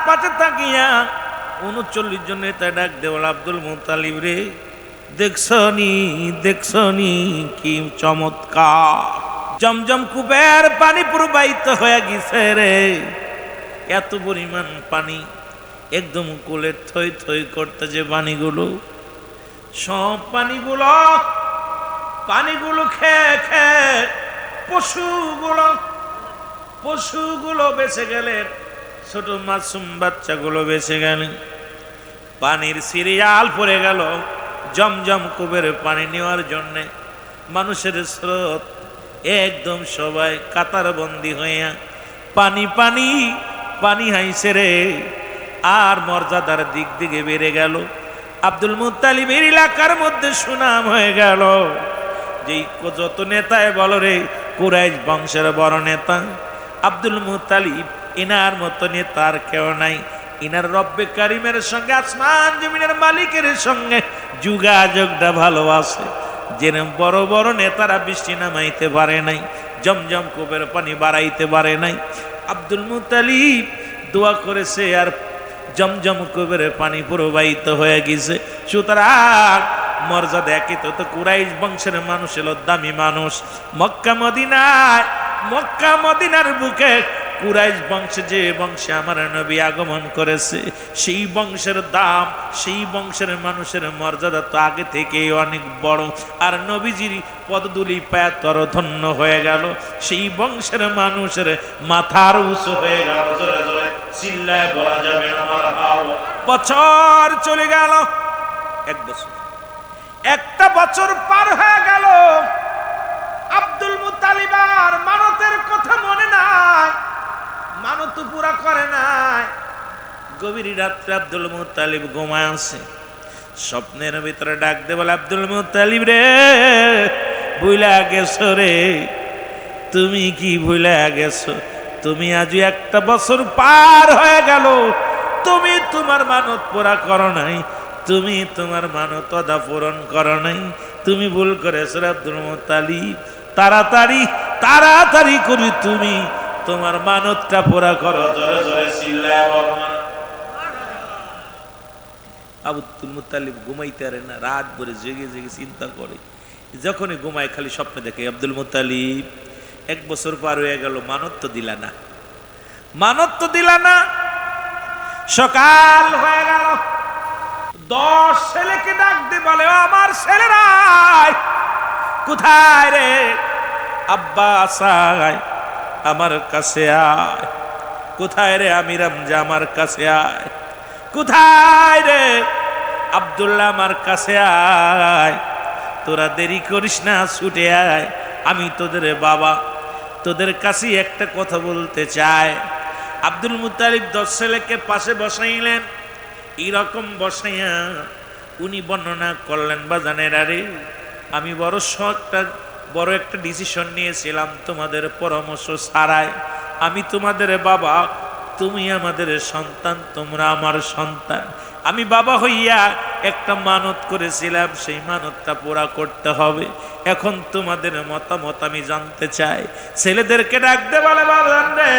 পাশে তাকিয়া 39 জন নেতা ডাক দেওয়াল, আব্দুল মুত্তালিব রে, দেখছনি কি চমৎকার, জমজম কূপের পানি প্রবাহিত হয়ে গেছে রে। এত পরিমাণ পানি, একদম কোলে থই থই করতে যে পানিগুলো, সব পানিগুলো খেয়ে খেয়ে পশুগুলো বেঁচে গেলেন, ছোট মাসুম বাচ্চাগুলো বেঁচে গেলেন। পানির সিরিয়াল পড়ে গেল জমজম কূপের পানি নেওয়ার জন্যে। মানুষের স্রোত, একদম সবাই কাতারবন্দি হইয়া পানি পানি পানি হাইছে রে। আর মর্যাদার দিক দিকে বেড়ে গেল। আব্দুল মুত্তালিবের এলাকার মধ্যে সুনাম হয়ে গেল যে যত নেতায় বলো রে, কুরাইশ বংশের বড় নেতা আব্দুল মুত্তালিব, ইনার মতো নেতার কেউ নাই। ইনার রব্বে কারিমের সঙ্গে, আসমান জমিনের মালিকের সঙ্গে যোগাযোগটা ভালো আছে। যেরকম বড় বড় নেতারা বৃষ্টি নামাইতে পারে নাই, জমজম কূপের পানি বাড়াইতে পারে নাই, আব্দুল মুত্তালিব দোয়া করেছে আর জমজম কূপের পানি প্রবাহিত হয়ে গেছে। সুতরাং মর্যাদা একই তো কুরাইশ বংশের মানুষ এলো দামি মানুষ। মক্কা মদিনার বুকে কুরাইশ বংশে, যে বংশে আমার নবী আগমন করেছে, সেই বংশের দাম, সেই বংশের মানুষের মর্যাদা তো আগে থেকে অনেক বড়। আর নবীজির পদধূলি পায় তর ধন্য হয়ে গেল, সেই বংশের মানুষের মাথার উঁচু হয়ে গেল। জোরে জোরে চিল্লায় বলা যাবে না মারহাবা। বছর চলে গেল, একটা বছর পার হয়ে গেল। আব্দুল মুত্তালিব আর মানতের কথা মনে নাই, মানত পুরা করে নাই। গভীর রাত্রে আব্দুল মুত্তালিব ঘুমায় আছে, স্বপ্নের ভিতরে ডাক দে বলে, আব্দুল মুত্তালিব রে, ভুইলা গেছো রে, তুমি কি ভুইলা গেছো? তুমি আজ একটা বছর পার হয়ে গেল, তুমি তোমার মানত পুরা করো নাই, তুমি তোমার মানত অদা পূরণ করো নাই, তুমি ভুল করেছো আব্দুল মুত্তালিব। তাড়াতাড়ি করি তুমি তোমার মানতটা পুরা করো। জোরে জোরে চিল্লায় বলো মারহাবা। আব্দুল মুত্তালিব ঘুমাইতে পারে না, রাত ভরে জেগে জেগে চিন্তা করে। যখনই ঘুমায় খালি স্বপ্নে দেখে, আব্দুল মুত্তালিব 1 বছর পার হয়ে গেল, মানত তো দিলা না। সকাল হয়ে গেল, 10 ছেলেকে ডাক দিয়ে বলে, আমার ছেলেরা কোথায় রে? আব্বা আয়, আমার কাছে আয়। কোথায় রে আমির হামজা? আমার কাছে আয়। কোথায় রে আব্দুল্লাহ? আমার কাছে আয়। তোরা দেরি করিস না, ছুটে আয়, আমি তোদের বাবা, তোদের কাছে একটা কথা বলতে চাই। আব্দুল মুত্তালিব 10 ছেলেকে পাশে বসাইলেন। এইরকম বসাইয়া উনি বর্ণনা করলেন, বাজানের আরে, আমি বড় একটা ডিসিশন নিয়েছিলাম তোমাদের পরামর্শ ছাড়াই। আমি তোমাদের বাবা, তুমি আমাদের সন্তান, তোমরা আমার সন্তান। আমি বাবা হইয়া একটা মানত করেছিলাম, সেই মানতটা পুরা করতে হবে। এখন তোমাদের মতামত আমি জানতে চাই। ছেলেদেরকে ডাকতে বলে, বাবা রে,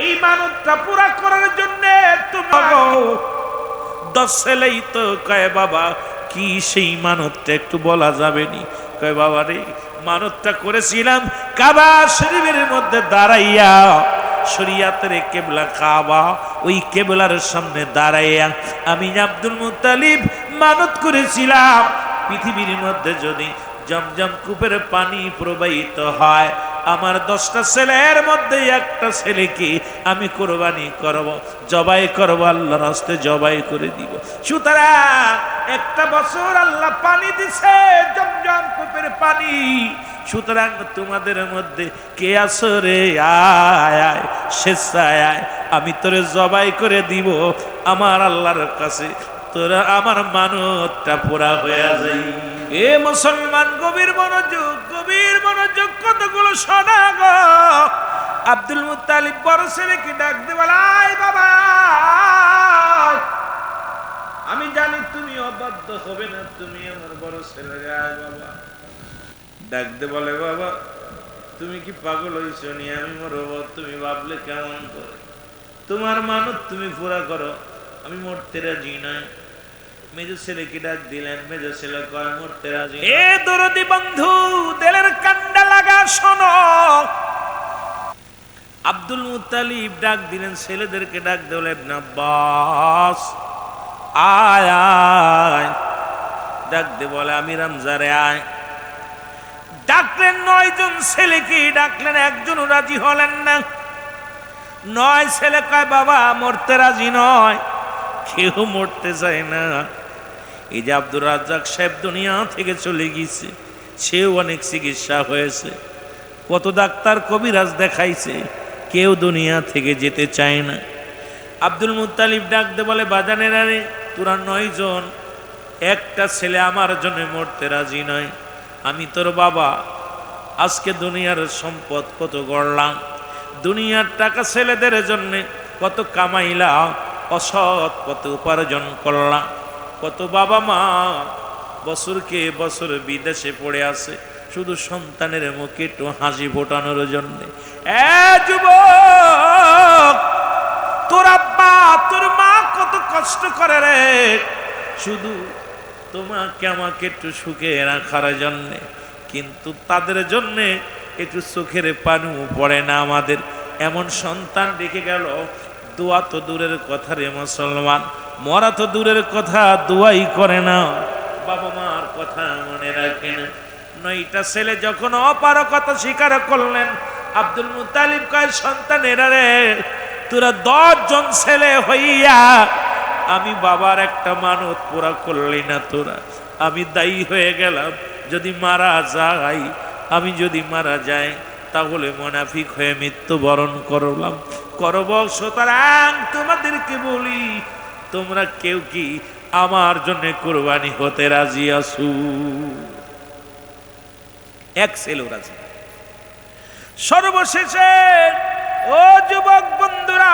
এই মানতটা পুরা করার জন্য তোমার 10 ছেলেই তো কয়, বাবা কি সেই মানতটা একটু বলা যাবে নি? কয়, বাবা রে, মানতটা করেছিলাম কাবা শরীফের মধ্যে দাঁড়াইয়া, শরিয়াতের কেবলা কাবা, ওই কেবলার সামনে দাঁড়াইয়া আমি আব্দুল মুত্তালিব মানত করেছিলাম, পৃথিবীর মধ্যে যদি জমজম কূপের পানি প্রবাহিত হয়, আমার 10টা ছেলের মধ্যে একটা ছেলেকে আমি কোরবানি করব, জবাই করব, আল্লাহর রাস্তে জবাই করে দিব। সুতরাং একটা বছর আল্লাহ পানি দিছে, জমজম কূপের পানি। সুতরাং তোমাদের মধ্যে কে আছো রে? আয় আয়, স্বেচ্ছায় আয়, আমি তোরে জবাই করে দিব আমার আল্লাহর কাছে, তোরা আমার মানতটা পুরা হয়ে যায়। এ মুসলমান, গভীর মনোযোগ, কতগুলো শোনা গো। আব্দুল মুত্তালিব বড় ছেলেকে ডাক দিয়ে বলে, আয় বাবা, আমি জানি তুমি অবাধ্য হবে না, তুমি আমার বড় ছেলে, আয় বাবা। ডাক দিয়ে বলে, বাবা তুমি কি পাগল হয়েছো নি? আমি মরব, তুমি ভাবলে কেমন করে? তোমার মানত তুমি পুরা করো, আমি মরতে রাজি নয়। মেজো ছেলেকে ডাক দিলেন, মেজো ছেলে কয় মরতে রাজি। এ দরদি বন্ধু, দিলের কান্ডা লাগা শোনো। আব্দুল মুত্তালিব ডাক দিলেন, ছেলেদেরকে ডাক দিলেন, ইবনে আব্বাস আয় আয়। ডাক দে বলে আমির হামজারে আয়। ডাকলেন 9 জন ছেলেকে ডাকলেন, একজনও রাজি হলেন না। 9 ছেলে কয় বাবা মরতে রাজি নয়, কেউ মরতে চায় না। এই যে আব্দুর রাজ্জাক সাহেব দুনিয়া থেকে চলে গেছে, সেও অনেক চিকিৎসা হয়েছে, কত ডাক্তার কবিরাজ দেখাইছে, কেউ দুনিয়া থেকে যেতে চায় না। আব্দুল মুত্তালিব ডাকতে বলে বাজানেরা রে, তোরা 9 জন, একটা ছেলে আমার জন্য মরতে রাজি নয়। আমি তোর বাবা, আজকে দুনিয়ার সম্পদ কত গড়লাম, দুনিয়ার টাকা ছেলেদের জন্য কত কামাইলাম, অসৎ কত উপার্জন করলাম, কত বাবা মা বছরকে বছর বিদেশে পড়ে আছে শুধু সন্তানের মুখে একটু হাসি ফোটানোর জন্য। যুবক, তোর আব্বা তোর মা কত কষ্ট করে রে, শুধু তোমাকে আমাকে একটু সুখে রাখার জন্য, কিন্তু তাদের জন্য একটু চোখের পানিও পড়ে না আমাদের। এমন সন্তান রেখে গেল, দোয়া তো দূরের কথা রে মুসলমান, মরা তো দূরের কথা, দোয়াই করে না, বাবা মার কথা মনে রাখে না। 9টা ছেলে যখন অপারগতা স্বীকার করলেন, আব্দুল মুত্তালিব কয় সন্তানেরা রে, তোরা 10 জন ছেলে হইয়া আমি বাবার একটা মানত পুরা করলি না তোরা, আমি দায়ী হয়ে গেলাম। যদি মারা যাই, আমি যদি মারা যাই তাহলে মুনাফিক হয়ে মৃত্যুবরণ করলাম করব। সুতরাং তোমাদেরকে বলি, তোমরা কেউ কি আমার জন্য কুরবানি হতে রাজি আছো? এক ছেলে রাজি। সর্বশেষে ও যুবক বন্ধুরা,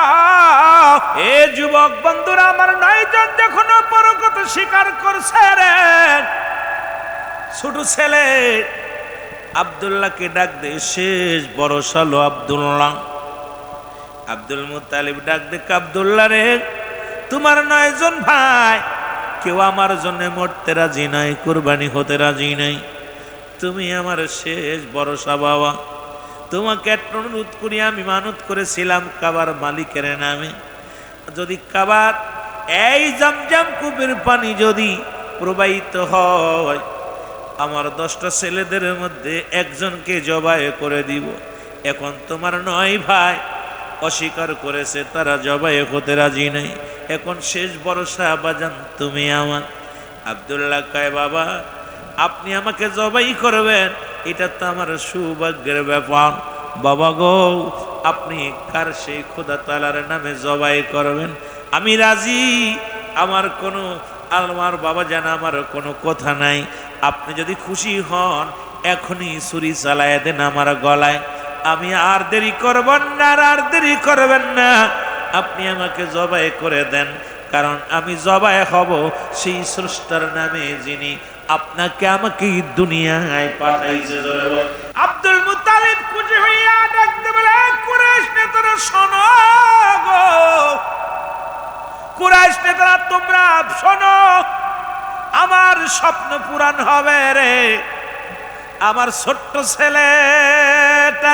এ যুবক বন্ধুরা, আমার 9 জন যখন অপারগতা স্বীকার করছে রে, ছোট ছেলে আব্দুল্লাহকে ডাক দে, শেষ ভরসা লো আব্দুল্লাহ। আব্দুল মুত্তালিব ডাক দে, আব্দুল্লাহ রে, তোমার 9 জন ভাই কেউ আমার জন্য মরতে রাজি নাই, কুরবানি হতে রাজি নাই, তুমি আমার শেষ ভরসা বাবা। তোমাকে একটা অনুরোধ করি, আমি মানত করেছিলাম কাবার মালিকের নামে, যদি কাবার এই জমজম কূপের পানি যদি প্রবাহিত হয়, আমার 10টা ছেলেদের মধ্যে একজনকে জবাই করে দিব। এখন তোমার 9 ভাই অস্বীকার করেছে, তারা জবাই হতে রাজি নাই, এখন শেষ ভরসা বাজান তুমি আমার। আব্দুল্লাহ কয় বাবা আপনি আমাকে জবাই করবেন, এটা তো আমার সৌভাগ্যের ব্যাপার। বাবা গো, আপনি কার সেই খোদা তাআলার নামে জবাই করবেন আমি রাজি, আমার কোনো, আমার বাবা জানা আমার কোনো কথা নাই। আপনি যদি খুশি হন এখনই ছুরি চালায় দেন আমার গলায়, আমি আর দেরি করবেন না, আর দেরি করবেন না, আপনি আমাকে জবাই করে দেন, কারণ আমি জবাই হব সেই স্রষ্টার নামে যিনি আপনাকে আমাকে দুনিয়ায় পাঠাইছে। আব্দুল মুত্তালিব খুশি হইয়া ডাকতে বলে, কুরাইশ নেতারা শোনো গো, কুরাইশ নেতারা তোমরা শোনো, আমার স্বপ্ন পূরণ হবে রে। আমার ছোট্ট ছেলেটা,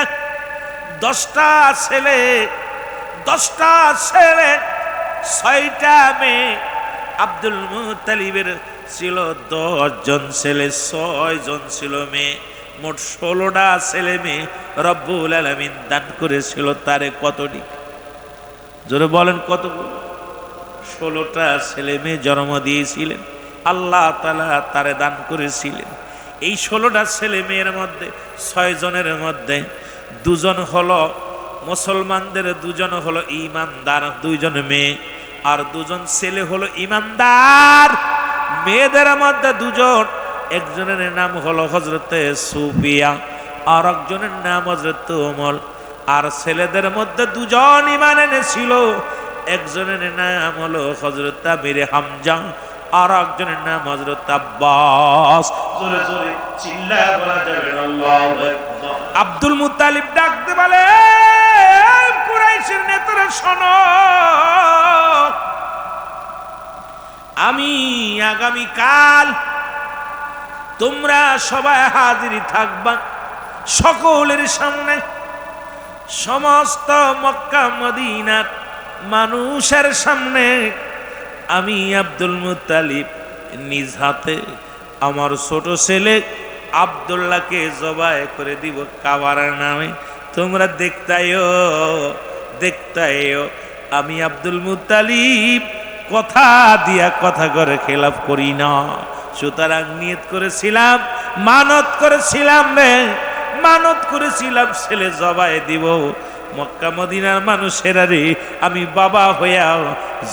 10টা ছেলে, 10টা ছেলে, 6টা মেয়ে। আব্দুল মুত্তালিবের ছিল 10 জন ছেলে, 6 জন ছিল মেয়ে, মোট 16টা ছেলে মেয়ে রব্বুল আলামিন দান করেছিল তারে। কতটি জোরে বলেন, কত? 16টা ছেলে মেয়ে জন্ম দিয়েছিলেন আল্লাহ তাআলা, তারে দান করেছিলেন। এই 16টা ছেলে মেয়ের মধ্যে 6 জনের মধ্যে 2 জন হলো মুসলমানদের, 2 জন হলো ঈমানদার, 2 জন মেয়ে, আর 2 জন ছেলে হলো ঈমানদার। মেয়েদের মধ্যে 2 জন, একজনের নাম হলো হযরতে সুফিয়া, আর একজনের নাম হযরতে উমর। আর ছেলেদের মধ্যে 2 জন ঈমান এনেছিল, একজনের নাম হলো হযরত আমির হামজা, আর একজনের নাম হযরত আব্বাস। জোরে জোরে চিল্লায়া বলা যাবে আল্লাহু আকবার। আব্দুল মুত্তালিব ডাকতে বলে, কুরাইশের নেতারা শোনো, আমি আগামীকাল তোমরা সবাই হাজির থাকবা সকলের সামনে, সমস্ত মক্কা মদিনার মানুষের সামনে। আমি আব্দুল মুত্তালিব নিজ হাতে আমার ছোট ছেলে আব্দুল্লাহকে জবাই করে দিব কাবার নামে। তোমরা দেখতাইও আমি আব্দুল মুত্তালিব কথা দিয়া কথা করে খেলাফ করি না। সুতরাং নিয়ত করেছিলাম, মানত করেছিলাম ছেলে জবাই দিব। মক্কা মদিনার মানুষেরা রে আমি বাবা হইয়া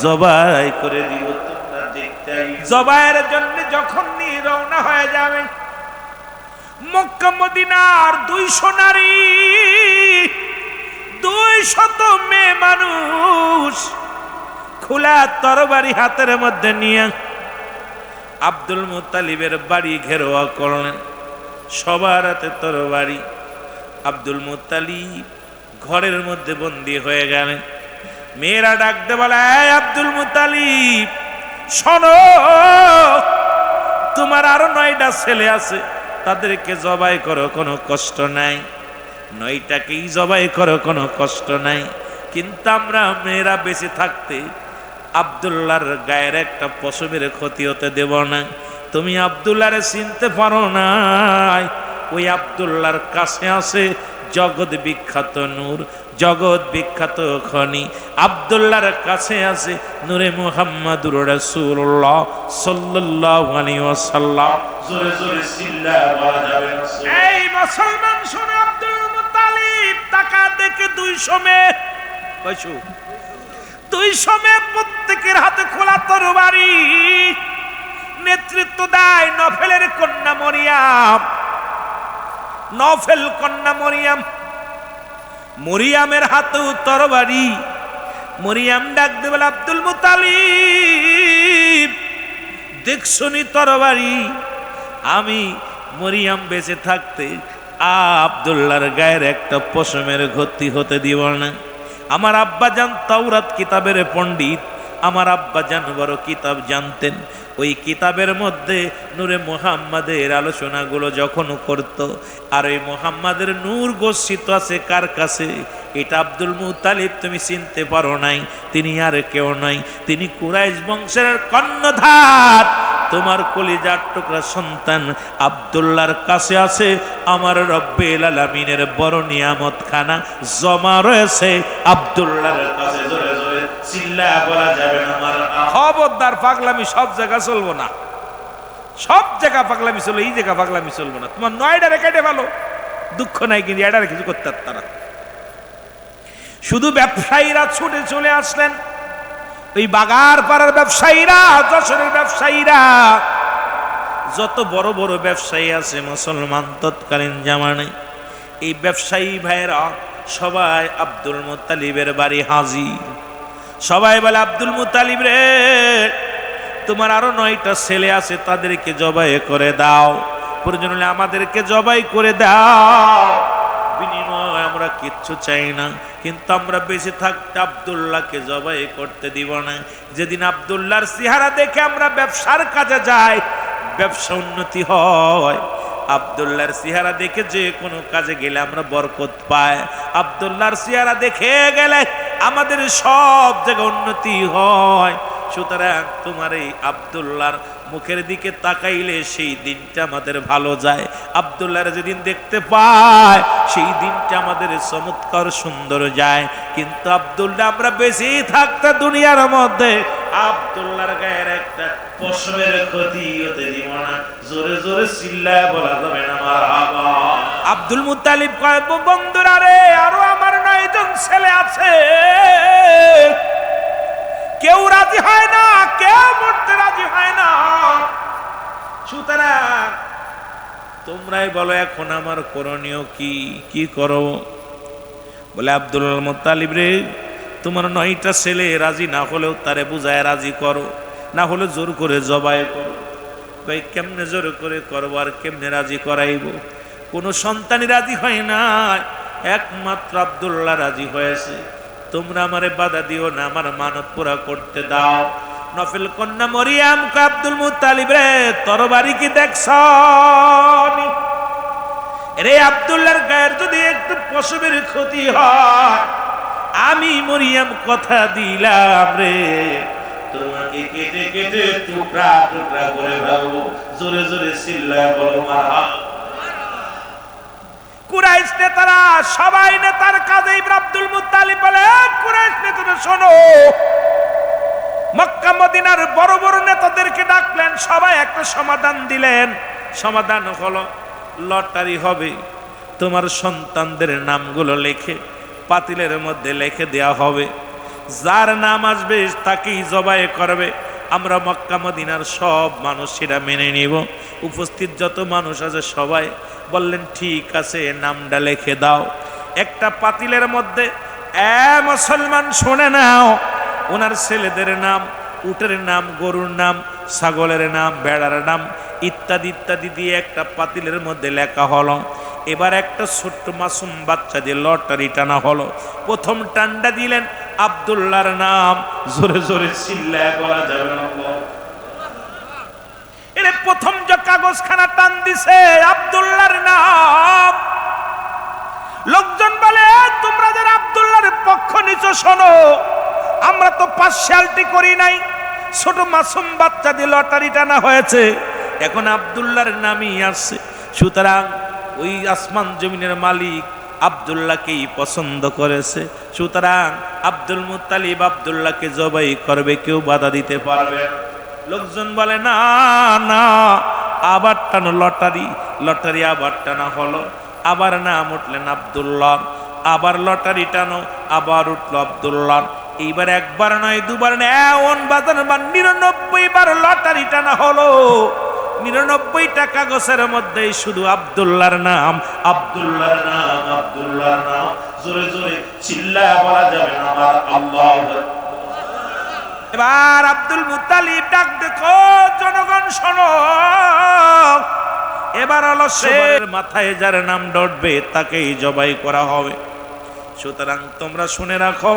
জবাই করে দিব। তোমরা দেখতাই জবাইয়ের জন্য যখন নিয়ে রওনা হয়ে যাবে, মক্কা মদিনার 200 নারী 200 মেয়ে মানুষ খোলা তরবারি হাতের মধ্যে নিয়ে আব্দুল মুত্তালিবের বাড়ি ঘেরোয়া করলেন। সবার হাতে তরবারি। আব্দুল মুত্তালিব ঘরের মধ্যে বন্দী হয়ে গেলেন। মেয়েরা ডাকতে বলে, আব্দুল মুত্তালিব শোনো, তোমার আরো 9টা ছেলে আছে, তাদেরকে জবাই করো, কোনো কষ্ট নাই। 9টাকেই জবাই করো, কোনো কষ্ট নাই। কিন্তু আমরা মেয়েরা বেঁচে থাকতে আব্দুল্লাহর গায়ের একটা পশমের ক্ষতি হতে দেব না। তুমি আব্দুল্লাহরে চিনতে পারো না, ওই আব্দুল্লাহর কাছে আছে জগৎ বিখ্যাত নূর, জগৎ বিখ্যাত খনি। আব্দুল্লাহর কাছে আছে নূরে মুহাম্মাদুর রাসূলুল্লাহ সাল্লাল্লাহু আলাইহি ওয়াসাল্লাম। জোরে জোরে চিল্লায়া বলা যাবে না। এই মুসলমান শুনে, আব্দুল মুত্তালিব টাকা দেখে 200 মেয়ে, 200 মেয়ে প্রত্যেকের হাতে খোলা তরবারি। নেতৃত্ব দেয় নফেলের কন্যা মরিয়াম। নফেল কন্যা মরিয়াম, মরিয়ামের হাতেও তরবারি। মরিয়াম ডাক দে বলে, আব্দুল মুত্তালিব দেখছনি তরবারি? আমি মরিয়াম বেঁচে থাকতে আব্দুল্লাহর গায়ের একটা পশমের ক্ষতি হতে দিব না। আমার আব্বাজান তাওরাত কিতাবের পণ্ডিত, আমার আব্বাজান বড় কিতাব জানতেন। ওই কিতাবের মধ্যে নূরে মুহাম্মাদের আলোচনাগুলো যখন করত, আর ওই মুহাম্মাদের নূর গচ্ছিত আছে কার কাছে? এটা আব্দুল মুত্তালিব তুমি চিনতে পারো নাই। তিনি আর কেউ নয়, তিনি কুরাইশ বংশের কর্ণধার। তোমার কলিজার টুকরা সন্তান আব্দুল্লাহর কাছে আছে আমার রব্বুল আলামিনের বড় নিয়ামত খানা জমা রয়েছে আব্দুল্লাহর কাছে। জোরে জোরে চিল্লায়া বলা যাবে না। খবরদার, পাগলামি সব জায়গা চলবো না, সব জায়গা পাগলামি চলবে, এই জায়গা পাগলামি চলবো না। তোমার 9টারে কেটে ভালো, দুঃখ নাই, কিন্তু এটারে কিছু করতে পারত না। শুধু ব্যবসায়ীরা ছুটে চলে আসলেন, ওই বাগার পাড়ার ব্যবসায়ীরা, যশোরের ব্যবসায়ীরা, যত বড় বড় ব্যবসায়ী আছে মুসলমান তৎকালীন জামানায়, এই ব্যবসায়ী ভাইয়েরা সবাই আব্দুল মুত্তালিবের বাড়ি হাজির। সবাই বলে, আব্দুল মুত্তালিব রে, তোমার আরো 9টা ছেলে আছে, তাদেরকে জবাই করে দাও। প্রয়োজন হলে আমাদেরকে জবাই করে দাও, বিনিময় আমরা কিচ্ছু চাই না, কিন্তু আমরা বেঁচে থাকতে আব্দুল্লাহকে জবাই করতে দিব না। যেদিন আব্দুল্লাহর চেহারা দেখে আমরা ব্যবসার কাজে যাই, ব্যবসা উন্নতি হয়। আব্দুল্লাহর চেহারা দেখে যে কোনো কাজে গেলে আমরা বরকত পাই। আব্দুল্লাহর চেহারা দেখে গেলে আমাদের সব জায়গায় উন্নতি হয়। সুতরাং তোমার এই আব্দুল্লাহর মুখের দিকে তাকাইলে সেই দিনটা আমাদের ভালো যায়। আব্দুল্লাহর যেদিন দেখতে পায় সেই দিনটা আমাদের চমৎকার সুন্দর যায়। কিন্তু আব্দুল্লাহ আমরা বেশি থাকতে দুনিয়ার মধ্যে আব্দুল্লাহর গায়ের একটা পশমের ক্ষতি হতে দিব না। জোরে জোরে চিল্লায় বলা যাবে না মারহাবা। আব্দুল মুত্তালিব কয়, বন্ধুরা রে, আরো আমার 9 জন ছেলে আছে, কেউ রাজি হয় না, কেউ মরতে রাজি হয় না। সুতরাং তোমরাই বলো এখন আমার করণীয় কি? কি করো? বলে, আব্দুল মুত্তালিব রে, তোমার 9টা ছেলে রাজি না হলেও তারে বুঝায় রাজি করো, না হলে জোর করে জবাই করো। ভাই, কেমনে জোর করে করবো আর কেমনে রাজি করাইব? কোনো সন্তানই রাজি হয় না, একমাত্র আব্দুল্লাহ রাজি হয়েছে। তোমরা আমারে বাধা দিও না, আমার মানত পুরা করতে দাও। নফল কন্যা মরিয়াম কে আব্দুল মুত্তালিব রে, তরবারি কি দেখছ? রে আব্দুল্লাহর গায়ের যদি একটু পশমের ক্ষতি হয়, আমি মরিয়াম কথা দিলাম রে, তোমাকে কেটে কেটে টুকরা টুকরা করে ফেলবো। জোরে জোরে চিল্লায় বলো মারহাবা। কুরাইশ নেতারা সবাই নেতার কাজে আব্দুল মুত্তালিব বলে, কুরাইশ নেতারা শোনো। মক্কা মদিনার বড় বড় নেতাদেরকে ডাকলেন, সবাই একটা সমাধান দিলেন। সমাধান হলো লটারি হবে, তোমার সন্তানদের নামগুলো লিখে পাতিলের মধ্যে লিখে দেয়া হবে, যার নাম আসবে তাকেই জবাই করবে। আমরা মক্কা মদিনার সব মানুষ সেটা মেনে নিব। উপস্থিত যত মানুষ আছে সবাই বললেন ঠিক আছে, নামটা লিখে দাও। একটা পাতিলের মধ্যে মুসলমান শুনে নাও, ওনার ছেলেদের নাম, উটের নাম, গরুর নাম, ছাগলের নাম, বেড়ার নাম ইত্যাদি ইত্যাদি দিয়ে একটা পাতিলের মধ্যে লেখা হলো। এবার একটা ছোট্ট মাসুম বাচ্চা দিয়ে লটারি টানা হলো। প্রথম টান্ডা দিলেন আব্দুল্লাহর নাম। জোরে জোরে চিল্লায় বলা যাবে না। এর প্রথম যে কাগজখানা টান দিছে আব্দুল্লাহর নাম। লোকজন বলে, তোমরা যারা আব্দুল্লাহর পক্ষ নিছো শোনো, আমরা তো পার্সিয়ালিটি করি নাই, ছোট মাসুম বাচ্চা দিয়ে লটারি টানা হয়েছে, এখন আব্দুল্লাহর নামই আসছে। সুতরাং ওই আসমান জমিনের মালিক আব্দুল্লাহকেই পছন্দ করেছে। সুতরাং আব্দুল মুত্তালিব আব্দুল্লাহকে জবাই করবে, কেউ বাধা দিতে পারবে না। লোকজন বলে না না, আবার টানো লটারি। লটারি আবার টানা হলো, আবার নাম উঠলেন আব্দুল্লাহ। আবার লটারি টানো, আবার উঠল আব্দুল্লাহ। এইবার একবার নয়, দুবার নয়, 99 বার লটারি টানা হলো। 99টা কাগজের মধ্যে শুধু আব্দুল্লাহর নাম, আব্দুল্লাহর নাম, আব্দুল্লাহর নাম। জোরে জোরে চিল্লায় বলা যাবে না আমার আল্লাহ। এবার আব্দুল মুত্তালিব ডাক দেখো, জনগণ শোনো, এবার হলো শের মাথায় যার নাম ডটবে তাকেই জবাই করা হবে। সুতরাং তোমরা শুনে রাখো,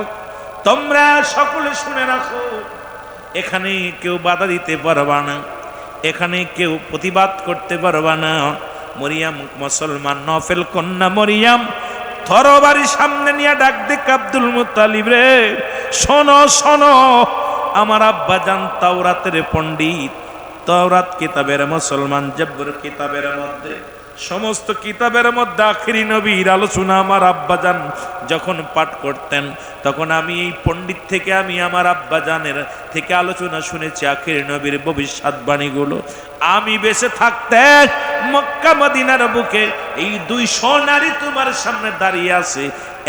তোমরা সকলে শুনে রাখো, এখানে কেউ বাধা দিতে পারবা না, এখানে কেউ প্রতিবাদ করতে পারবা না। মরিয়াম মুসলমান, নফল কন্যা মরিয়াম তরবারি সামনে নিয়ে ডাক দেখ আব্দুল মুত্তালিব রে, শোনো শোনো, আমার আব্বা জান তাওরাতের পণ্ডিত, তাওরাত কিতাবের মুসলমান, জব্বর কিতাবের মধ্যে, সমস্ত কিতাবের মধ্যে আখিরি নবীর আলোচনা আমার আব্বাজান যখন পাঠ করতেন, তখন আমি এই পণ্ডিত থেকে আমি আমার আব্বাজানের থেকে আলোচনা শুনেছি আখিরি নবীর ভবিষ্যৎবাণীগুলো। আমি বেঁচে থাকতে মক্কা মদিনার বুকে এই 200 নারী তোমার সামনে দাঁড়িয়ে আছে,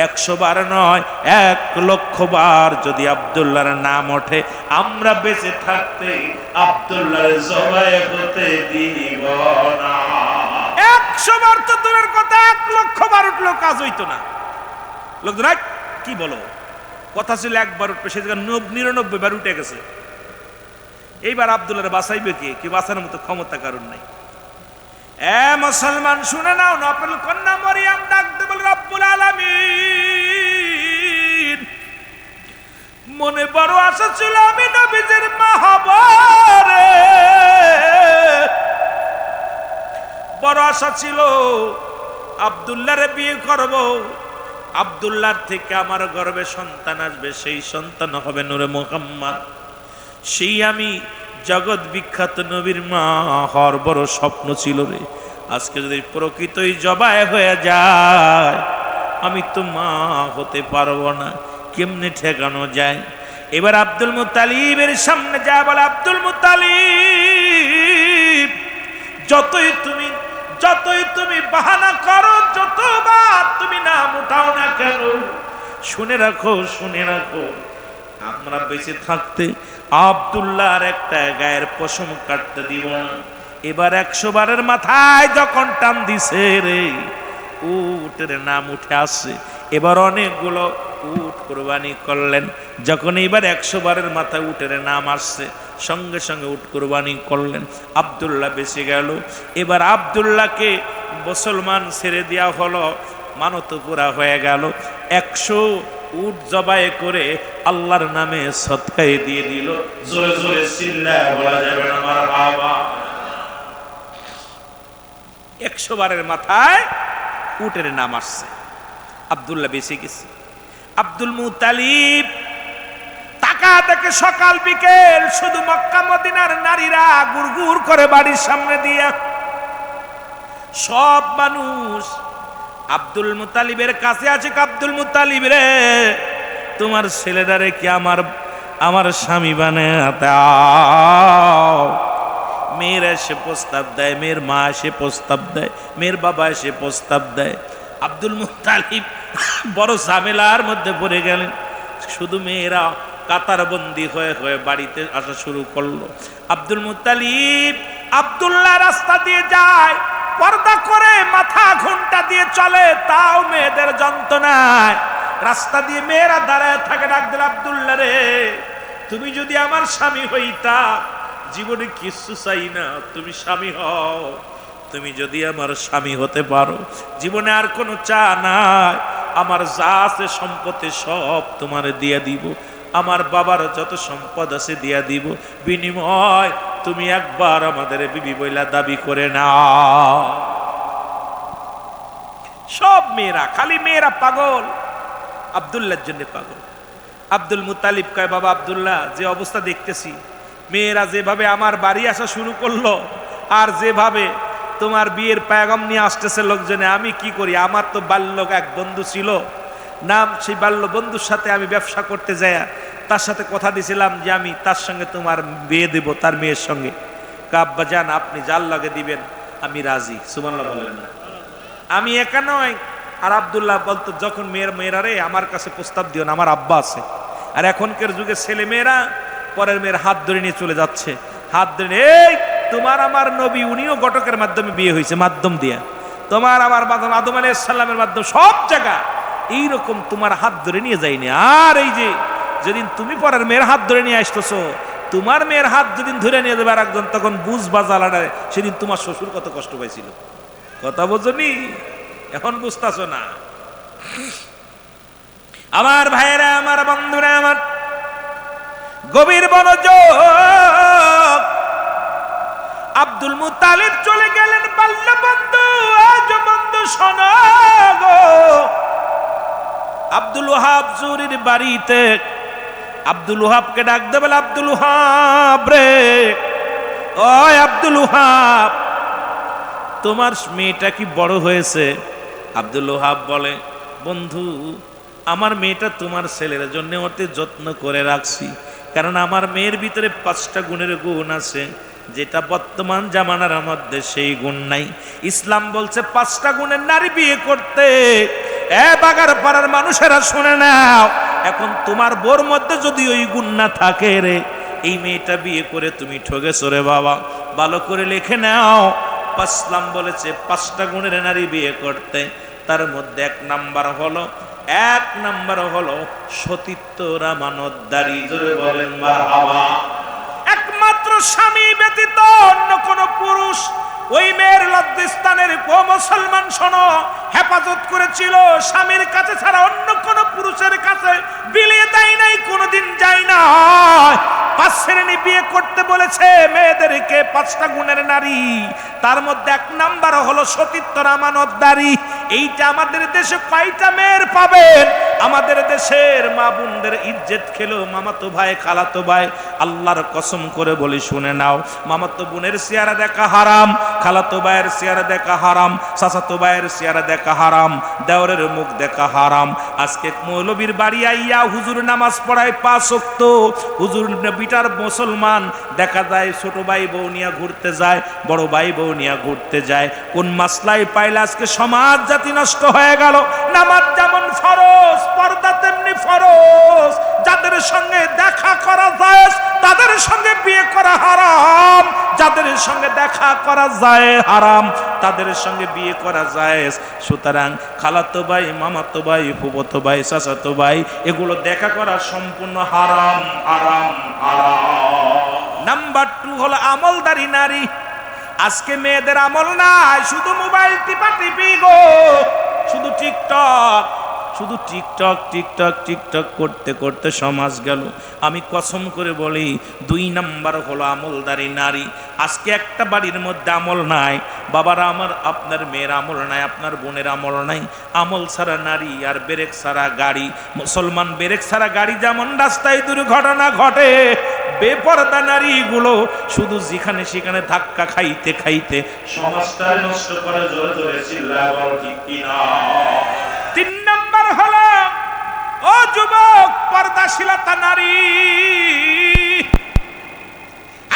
100 বার নয় 1,00,000 বার যদি আব্দুল্লাহর নাম ওঠে, আমরা বেঁচে থাকতে আব্দুল্লাহর জবাই হতে দিব না। 100 বার তো দূরের কথা, 1,00,000 বার উঠলেও কাজ হইতো না। লোকজন কি বলো, কথা ছিল 1 বার উঠবে, সে জায়গায় 99 বার উঠে গেছে। এইবার আব্দুল্লাহর বাঁচাইবে কে? কি বাঁচানোর মতো ক্ষমতা কারণ নাই। মুসলমান শুনে নাও, নফল কন্যা মরিয়াম ডাকতে বলে, রব্বুল আলামিন, মনে বড় আশা ছিল আমি নবীজির মা হব রে, বড় আশা ছিল আব্দুল্লাহরে বিয়ে করব, আব্দুল্লাহর থেকে আমার গর্ভে সন্তান আসবে, সেই সন্তান হবে নূরে মুহাম্মদ। সেই আমি জগৎ বিখ্যাত নবীর মা হওয়ার বড় স্বপ্ন ছিল রে। আজকে যদি প্রকৃতই জবাই হয়ে যায়, আমি তো মা হতে পারবো না, কেমনে ঠেকানো যায়? এবার আব্দুল মুত্তালিবের সামনে যা বলে, আব্দুল মুত্তালিব, যতই তুমি বাহানা করো, যতবার তুমি নাম উঠাও না কেন, শুনে রাখো, শুনে রাখো, আমরা বেঁচে থাকতে আব্দুল্লাহর একটা গায়ের পশম কাটতে দিব না। এবার 100 বারের মাথায় যখন টান দিছে রে, উটের নাম উঠে আসছে। এবার অনেকগুলো উট কোরবানি করলেন। যখন এবার 100 বারের মাথায় উটের নাম আসছে, সঙ্গে সঙ্গে উট কোরবানি করলেন। আব্দুল্লাহ বেঁচে গেল। এবার আব্দুল্লাহকে মুসলমান ছেড়ে দেওয়া হলো, মানত পুরা হয়ে গেল। উট জবাই করে আল্লাহর নামে সদকায়ে দিয়ে দিল। জোরে জোরে চিল্লায় বলা যাবে না মারহাবা। 100 বারের মাথায় উটের নাম আসছে। আব্দুল্লাহ বেঁচে গেছে। আব্দুল মুত্তালিব তাকা থেকে সকাল বিকেল শুধু মক্কা মদিনার নারীরা গুড়গুড় করে বাড়ির সামনে দিয়া, সব মানুষ আব্দুল মুত্তালিবের কাছে আছে। আব্দুল মুত্তালিব রে, তোমার ছেলেটারে কি আমার স্বামী বানায় দাও। মেয়েরা এসে প্রস্তাব দেয়, মেয়ের মা এসে প্রস্তাব দেয়, মেয়ের বাবা এসে প্রস্তাব দেয়। আব্দুল মুত্তালিব বড় ঝামেলার মধ্যে পড়ে গেলেন। শুধু মেয়েরা কাতারবন্দি হয়ে হয়ে বাড়িতে আসা শুরু করলো। আব্দুল মুত্তালিব আব্দুল্লাহ রাস্তা দিয়ে যায়, পর্দা করে মাথা ঘোমটা দিয়ে চলে, তাও মেয়েদের যন্ত্রণায় রাস্তা দিয়ে মেয়েরা দাঁড়ায় থাকে। ডাক দিল, আব্দুল্লাহ রে, তুমি যদি আমার স্বামী হইতা, জীবনে কিছু চাই না, তুমি স্বামী হও। তুমি যদি আমার স্বামী হতে পারো, জীবনে আর কোনো চা নাই, আমার যা আছে সম্পত্তি সব তোমার দিয়ে দিব, আমার বাবার যত সম্পদ আছে দিয়া দিব, বিনিময় তুমি একবার আমাদের বিবি বইলা দাবি করে নাও। সব মেয়েরা, খালি মেয়েরা পাগল, আব্দুল্লাহর জন্য পাগল। আব্দুল মুত্তালিব কয়, বাবা আব্দুল্লাহ, যে অবস্থা দেখতেছি, মেয়েরা যেভাবে আমার বাড়ি আসা শুরু করলো, আর যেভাবে তোমার বিয়ের পেগাম নিয়ে আসতেছে লোকজনে, আমি কি করি? আমার তো বাল্য এক বন্ধু ছিল, নাম সেই বাল্য বন্ধুর সাথে আমি ব্যবসা করতে যাই, তার সাথে কথা দিয়েছিলাম যে আমি তার সঙ্গে তোমার বিয়ে দেব, তার মেয়ের সঙ্গে। আব্বা জান, আপনি যার লাগে দিবেন আমি রাজি। সুবহানাল্লাহ বলেন না? আমি একা নয়। আর আব্দুল্লাহ বলতো, যখন মেয়েরা রে আমার কাছে প্রস্তাব দিও না, আমার আব্বা আছে। আর এখনকার যুগে ছেলে মেয়েরা পরের মেয়ের হাত ধরে নিয়ে চলে যাচ্ছে, হাত ধরে, এই তোমার আমার নবী, উনিও ঘটকের মাধ্যমে বিয়ে হয়েছে, মাধ্যম দিয়া, তোমার আমার আদম আলাইহিস সালামের মাধ্যমে, সব জায়গা এইরকম তোমার হাত ধরে নিয়ে যায়নি। আর এই যে যেদিন তুমি পরের মেয়ের হাত ধরে নিয়ে আসতেছো, তোমার মেয়ের হাত যেদিন ধরে নিয়ে যাবে আর একজন, তখন বুঝবা জ্বালাটা, সেদিন তোমার শ্বশুর কত কষ্ট পাইছিল। কথা বোঝনি? এখন বুঝতেছো না? আমার ভাইয়েরা, আমার বন্ধুরা, আমার গভীর মনোযোগ। আব্দুল মুত্তালিব চলে গেলেন, বাল্য বন্ধু, আজ বন্ধু শোনো গো। আব্দুল ওয়াহাব জুরির বাড়িতে আব্দুল ওয়াহাবকে ডাক দে, বলে, আব্দুল ওয়াহাব রে, ওই আব্দুল ওয়াহাব, তোমার মেয়েটা কি বড় হয়েছে? আব্দুল ওয়াহাব বলে, বন্ধু, আমার মেয়েটা তোমার ছেলের জন্য অতি যত্ন করে রাখছি, কারণ আমার মেয়ের ভিতরে 5টা গুণের গুণ আছে, যেটা বর্তমান জামানার মধ্যে সেই গুণ নাই। ইসলাম বলছে 5টা গুণের নারী বিয়ে করতে। বাগার পাড়ার মানুষেরা শুনে নাও, এখন তোমার বোর মধ্যে যদি ওই গুণ না থাকে রে, এই মেয়েটা বিয়ে করে তুমি ঠকেছো রে বাবা। ভালো করে লিখে নাও, ইসলাম বলেছে 5টা গুণের নারী বিয়ে করতে। তার মধ্যে 1 নাম্বার হলো সতীত্ব আমানতদারি। জোরে বলেন মারহাবা। একমাত্র স্বামী ব্যতীত অন্য কোন পুরুষ ওই মেয়ের লজ্জাস্থানের ও মুসলমান শোনো হেফাজত করেছিল, স্বামীর কাছে ছাড়া অন্য কোন পুরুষের কাছে বিলিয়ে দেয় নাই, কোনোদিন যায় না। 5 শ্রেণী বিয়ে করতে বলেছে মেয়েদেরকে, 5টা গুণের নারী। তার মধ্যে 1 নাম্বার হলো সতীত্ব আমানতদারি। এইটা আমাদের দেশে কয়টা মেয়ের পাবেন? আমাদের দেশের মা বোনদের ইজ্জত খেলো মামাতো ভাই, খালাতো ভাই। আল্লাহর কসম করে বলি, শুনে নাও, মামাতো বোনের চেহারা দেখা হারাম, খালাতো ভাইয়ের চেহারা দেখা হারাম, চাচাতো ভাইয়ের চেহারা দেখা হারাম, দেওরের মুখ দেখা হারাম। আজকে মৌলবীর বাড়ি আইয়া হুজুর নামাজ পড়ায় 5 ওয়াক্ত, হুজুর বিটার মুসলমান, দেখা যায় ছোট ভাই বউ নিয়ে ঘুরতে যায়, বড় ভাই বউ নিয়ে ঘুরতে যায়। কোন মাসলাই পাইলে আজকে সমাজ জাতি নষ্ট হয়ে গেল। নামাজ যেমন ফরজ, পর্দা তেমনি ফরজ। যাদের সঙ্গে দেখা করা যায় তাদের সঙ্গে বিয়ে করা হারাম, যাদের সঙ্গে দেখা করা যায় হারাম, তাদের সঙ্গে বিয়ে করা যায়। সুতরাং খালাতো ভাই, মামাতো ভাই, ফুফাতো ভাই, চাচাতো ভাই, এগুলো দেখা করা সম্পূর্ণ হারাম, হারাম, হারাম। নাম্বার 2 হলো আমলদারি নারী। আজকে মেয়েদের আমল নাই, শুধু মোবাইল টিপা টিপি গো, শুধু টিকটক, শুধু টিকটক টিকটক টিকটক করতে করতে সমাজ গেল। আমি কসম করে বলি 2 নাম্বার হলো আমলদারি নারী। আজকে একটা বাড়ির মধ্যে আমল নাই, বাবারা আমার, আপনার মেয়ের আমল নাই, আপনার বোনের আমল নাই। আমল ছাড়া নারী আর ব্রেক ছাড়া গাড়ি। মুসলমান ব্রেক ছাড়া গাড়ি যেমন রাস্তায় দুর্ঘটনা ঘটে, বেপরদা নারীগুলো শুধু যেখানে সেখানে ধাক্কা খাইতে খাইতে সমাজটা নষ্ট করে। জোরে জোরে চিল্লা বল ঠিক কিনা। 3 নাম্বার হলো ও যুবক, পর্দাশীলতা নারী।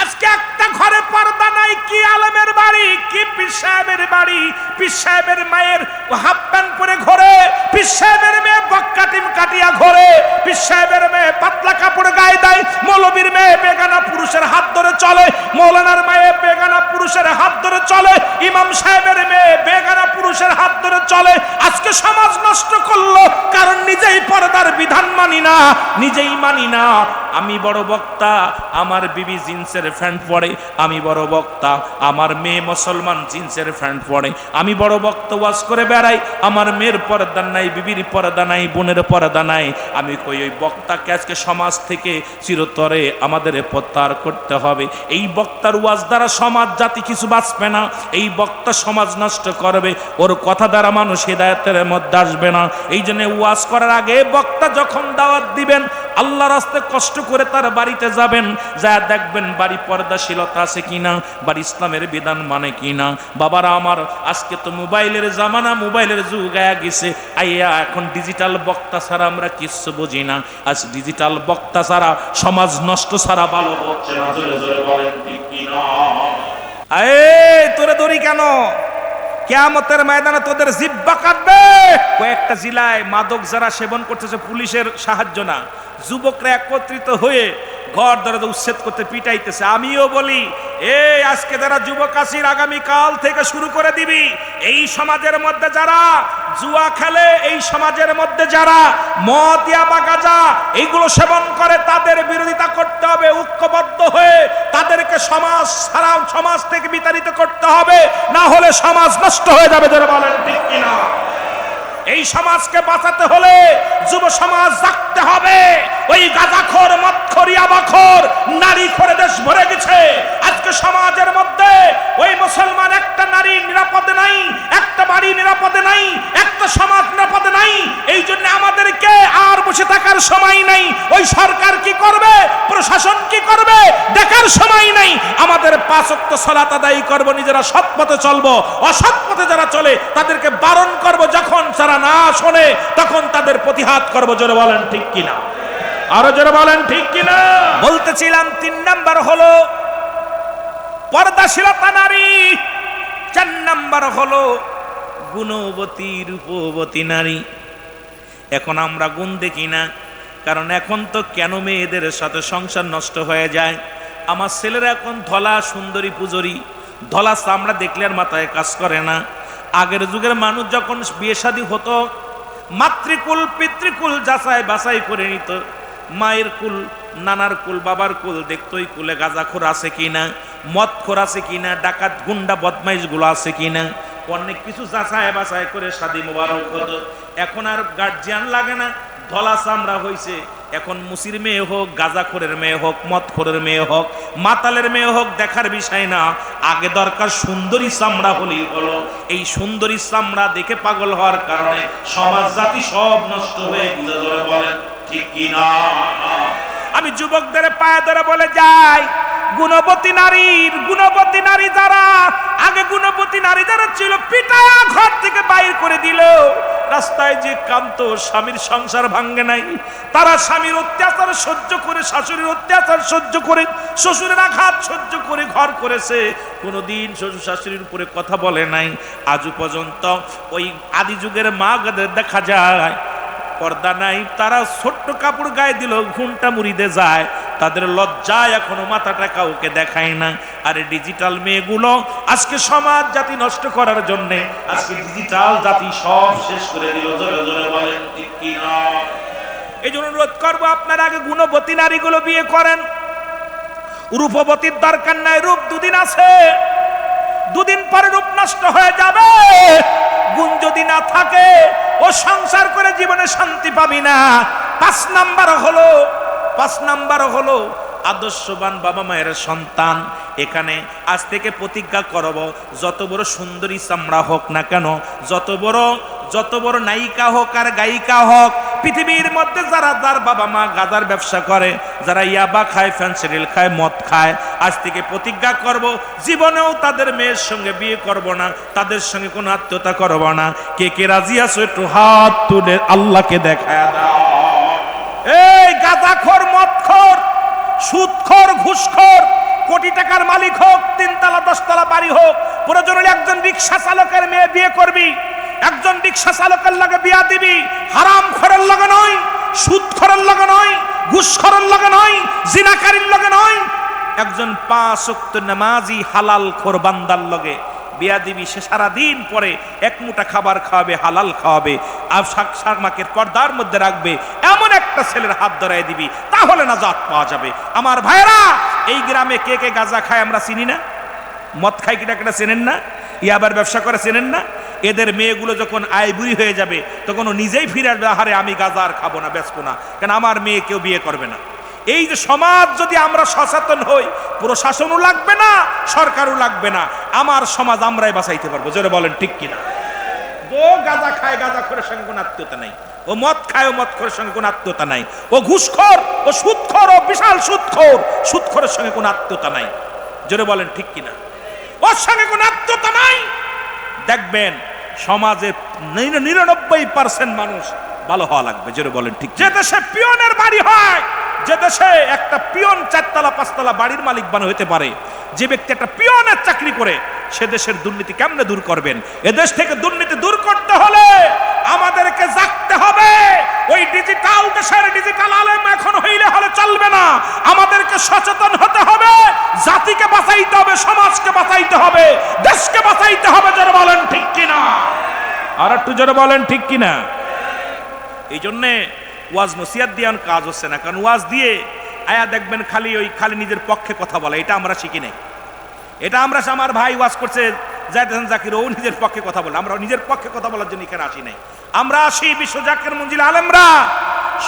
আজকে একটা ঘরে পর্দা নাই, কি আলেমের বাড়ি, কি পীর সাহেবের বাড়ি। পীর সাহেবের মায়ের হাফ প্যান্ট পরে ঘোরে, পীর সাহেবের মেয়ে বক্কা টিম কাটিয়া ঘোরে, পীর সাহেবের মেয়ে পাতলা কাপড় গায়ে দেয়, মৌলবীর মেয়ে বেগানা পুরুষের হাত ধরে চলে, মৌলানার মেয়ে বেগানা পুরুষের হাত ধরে চলে, ইমাম সাহেবের মেয়ে বেগানা পুরুষের হাত ধরে চলে। আজকে সমাজ নষ্ট করলো, কারণ নিজেই পর্দার বিধান মানি না, নিজেই মানি না। আমি বড় বক্তা, আমার বিবি জিন্সের প্যান্ট পরে। আমি বড় বক্তা, আমার মেয়ে মুসলমান জিন্সের প্যান্ট পরে। আমি বড় বক্তা, ওয়াজ করে বেড়াই, আমার মেয়ের পর্দা নাই, বিবির পর্দা নাই, বোনের পর্দা নাই। আমি কই ওই বক্তাকে আজকে সমাজ থেকে চিরতরে আমাদের প্রত্যাহার করতে হবে। এই বক্তার ওয়াজ দ্বারা সমাজ জাতি কিছু বাঁচবে না, এই বক্তা সমাজ নষ্ট করবে, ওর কথা দ্বারা মানুষ হিদায়াতের মধ্যে আসবে না। এই জন্য ওয়াজ করার আগে বক্তা যখন দাওয়াত দিবেন, আল্লাহর রাস্তায় কষ্ট করে তার বাড়িতে যাবেন, যা দেখবেন বাড়ি পর্দাশীলতা আছে কিনা, বাড়ি ইসলামের বিধান মানে কিনা। বাবারা আমার, আজকে তো মোবাইলের জামানা, মোবাইলের যুগ আয়া গেছে। আইয়া এখন ডিজিটাল বক্তা ছাড়া আমরা কিচ্ছু বুঝি না। আজ ডিজিটাল বক্তা ছাড়া, সমাজ নষ্ট ছাড়া ভালো হচ্ছে না। জোরে জোরে বলেন ঠিক কিনা। এই তোরে দড়ি কেন? কিয়ামতের ময়দানে তোদের জিহ্বা কাটবে। কয়েকটা জেলায় মাদক যারা সেবন করতেছে, পুলিশের সাহায্য না, যুবকরা একত্রিত হয়ে ঘর দরজা উচ্ছেদ করতে পিটাইতেছে। আমিও বলি, এই আজকে যারা যুবক আসির, আগামীকাল থেকে শুরু করে দিবি। এই সমাজের মধ্যে যারা জুয়া খেলে, এই সমাজের মধ্যে যারা মদ, ইয়াবা, গাঁজা এইগুলো সেবন করে, তাদের বিরোধিতা করতে হবে ঐক্যবদ্ধ হয়ে। তাদেরকে সমাজ থেকে বিতাড়িত করতে হবে, না হলে সমাজ নষ্ট হয়ে যাবে। যারা বলেন ঠিক কিনা। এই সমাজকে বাঁচাতে হলে যুব সমাজ জাগতে হবে। ওই গাঁজাখোর, মদখোর, ইয়াবাখোর, নারীখোর দেশ ভরে গেছে। আজকে সমাজের মধ্যে ওই মুসলমান একটা নারী নিরাপদে নাই, একটা বাড়ি নিরাপদে নাই, একটা সমাজ নিরাপদে নাই। এই জন্য আমাদেরকে আর বসে থাকার সময় নাই। ওই সরকার কি করবে, প্রশাসন কি করবে, দেখার সময় নাই। আমাদের 5 ওয়াক্ত সালাত আদায় করব, নিজেরা সৎ পথে চলবো। অসৎ পথে যারা চলে তাদেরকে বারণ করব, যখন যারা না শোনে তখন তাদের প্রতিহাত করব। জোরে বলেন ঠিক কিনা। আরো জোরে বলেন ঠিক কিনা। বলতেছিলাম 3 নাম্বার হলো পর্দাশীলতা নারী। 4 নাম্বার হলো গুণবতী, রূপবতী নারী। এখন আমরা গুণ দেখি না, কারণ এখন তো কেন মেয়েদের সাথে সংসার নষ্ট হয়ে যায়। আমার ছেলেরা এখন ধলা সুন্দরী পুজোরি, ধলা চামড়া দেখলে আর মাথায় কাজ করে না। আগের যুগের মানুষ যখন বিয়ে শাদী হতো, মাতৃকুল পিতৃকুল যাচাই বাছাই করে নিত। মায়ের কুল, নানার কুল, বাবার কুল দেখতো, ওই কুলে গাঁজাখোর আছে কিনা, মদখোর আছে কিনা, ডাকাত গুন্ডা বদমাইশ গুলো আছে কিনা, অনেক কিছু যাচাই বাছাই করে শাদী মোবারক হতো। এখন আর গার্জিয়ান লাগে না, ধলা চামড়া হয়েছে। এখন মুসির মেয়ে হোক, গাঁজাখোরের মেয়ে হোক, মদখোরের মেয়ে হোক, মাতালের মেয়ে হোক, দেখার বিষয় না। আগে দরকার সুন্দরী চামড়া হলেই হলো। এই সুন্দরী চামড়া দেখে পাগল হওয়ার কারণে সমাজ জাতি সব নষ্ট হয়ে বলেন ঠিক কিনা। আমি যুবকদের পায়ে ধরে বলে যাই, গুণবতী নারী যারা, আগে গুণবতী নারী যারা ছিল, পিটায়া ঘর থেকে বাইর করে দিল। রাস্তায় যে কান্ত, স্বামীর সংসার ভাঙ্গে নাই। তারা স্বামীর অত্যাচার সহ্য করে, শাশুড়ির অত্যাচার সহ্য করে, শ্বশুরের আঘাত সহ্য করে ঘর করেছে। কোনোদিন শ্বশুর শাশুড়ির উপরে কথা বলে নাই। আজও পর্যন্ত ওই আদি যুগের মা গাদের দেখা যায় পর্দা নাই। তারা ছোট্ট কাপড় গায়ে দিল, ঘুমটা মুড়িতে যায়। তাদের লজ্জায় এখনো মাথাটা কাউকে দেখায় না। আর ডিজিটাল মেয়েগুলো আজকে সমাজ জাতি নষ্ট করার জন্য আজকে ডিজিটাল জাতি সব শেষ করে দিল। জোরে জোরে বলেন ঠিক কি না। এই জন্য অনুরোধ করবো, আপনারা আগে গুণবতী নারীগুলো বিয়ে করেন। রূপবতীর দরকার নাই, রূপ দুদিন আছে, দুদিন পরে রূপ নষ্ট হয়ে যাবে। গুণ যদি না থাকে ও সংসার করে জীবনে শান্তি পাবি না। 5 নাম্বার হলো আদর্শবান বাবা মায়ের সন্তান। এখানে আজ থেকে প্রতিজ্ঞা করব, যত বড় সুন্দরী চামড়া হোক না কেন, যত বড় নায়িকা হোক আর গায়িকা হোক, পৃথিবীর মধ্যে যার বাবা মা গাঁজার ব্যবসা করে, যারা ইয়াবা খায়, ফেন্সিডিল খায়, মদ খায়, আজ থেকে প্রতিজ্ঞা করব জীবনেও তাদের মেয়ের সঙ্গে বিয়ে করব না, তাদের সঙ্গে কোনো আত্মীয়তা করব না। কে কে রাজি আছো একটু হাত তুলে আল্লাহকে দেখায় দাও। এই গাঁজাখোর, মদখোর, সুদখোর, ঘুষখোর, কোটি টাকার মালিক হোক, 3 তলা 10 তলা বাড়ি হোক, প্রয়োজন হলে একজন রিক্সা চালকের মেয়ে বিয়ে করবি, একজন রিক্সা চালকের লগে বিয়া দিবি, হারামখোরের লগে নয়, সুদখোরের লগে নয়, ঘুষখোরের লগে নয়, জিনাকারীর লগে নয়, একজন 5 ওয়াক্ত নামাজি হালালখোর বান্দার লগে বিয়া দিবি। সে সারাদিন পরে এক মুঠা খাবার খাওয়াবে, হালাল খাওয়াবে, আর শাকমাকের পর্দার মধ্যে রাখবে, এমন একটা ছেলের হাত ধরাই দিবি, তাহলে নাজাত পাওয়া যাবে। আমার ভাইরা, এই গ্রামে কে কে গাঁজা খায় আমরা চিনি না? মদ খায় কিনা কেটা চেনেন না? ইয়াবার ব্যবসা করে চেনেন না? এদের মেয়েগুলো যখন আইবুড়ি হয়ে যাবে তখন ও নিজেই ফিরে আসবে, আহারে আমি গাঁজা আর খাবো না, বেচবো না, কেন আমার মেয়ে কেউ বিয়ে করবে না। এই যে সমাজ, যদি আমরা সচেতন হই, প্রশাসনও লাগবে না, সরকারও লাগবে না, আমার সমাজ আমরাই বাঁচাইতে পারবো। জোরে বলেন ঠিক কিনা? ও গাঁজা খায়, গাঁজাখোরের সঙ্গে কোনো আত্মীয়তা নাই। ও মদ খায়, ও মদখোরের সঙ্গে কোনো আত্মীয়তা নাই। ও ঘুষখোর, ও সুদখোর, ও বিশাল সুদখোর, সুদখোরের সঙ্গে কোনো আত্মীয়তা নাই। জোরে বলেন ঠিক কিনা? ওর সঙ্গে কোনো আত্মীয়তা নাই। দেখবেন সমাজে 99% মানুষ ভালো হওয়া লাগবে। জোরে বলেন ঠিক। যে দেশে পিয়নের বাড়ি হয়, যে দেশে একটা পিয়ন 4 তলা 5 তলা বাড়ির মালিক বানা হতে পারে, যে ব্যক্তি একটা পিয়নের চাকরি করে, সে দেশের দুর্নীতি কেমনে দূর করবেন? এদেশ থেকে দুর্নীতি দূর করতে হলে আমাদেরকে জাগতে হবে। ওই ডিজিটাল দেশের ডিজিটাল আলেম এখন হইলে হলে চলবে না, আমাদেরকে সচেতন হতে হবে। জাতিকে বাঁচাইতে হবে, সমাজকে বাঁচাইতে হবে, দেশকে বাঁচাইতে হবে। জোরে বলেন ঠিক কিনা? আর একটু জোরে বলেন ঠিক কিনা? এই জন্যে ওয়াজ নসিহত দিয়ে কাজ হচ্ছে না, কারণ ওয়াজ দিয়ে আয়া দেখবেন খালি নিজের পক্ষে কথা বলা, এটা আমরা শিখি নাই। এটা আমরা, আমার ভাই ওয়াজ করছে জাহিদ জাকির, ও নিজের পক্ষে কথা বলে, আমরা নিজের পক্ষে কথা বলার জন্য এখানে আসি নাই। আমরা আসি বিশ্ব জাকির মঞ্জিল আলেমরা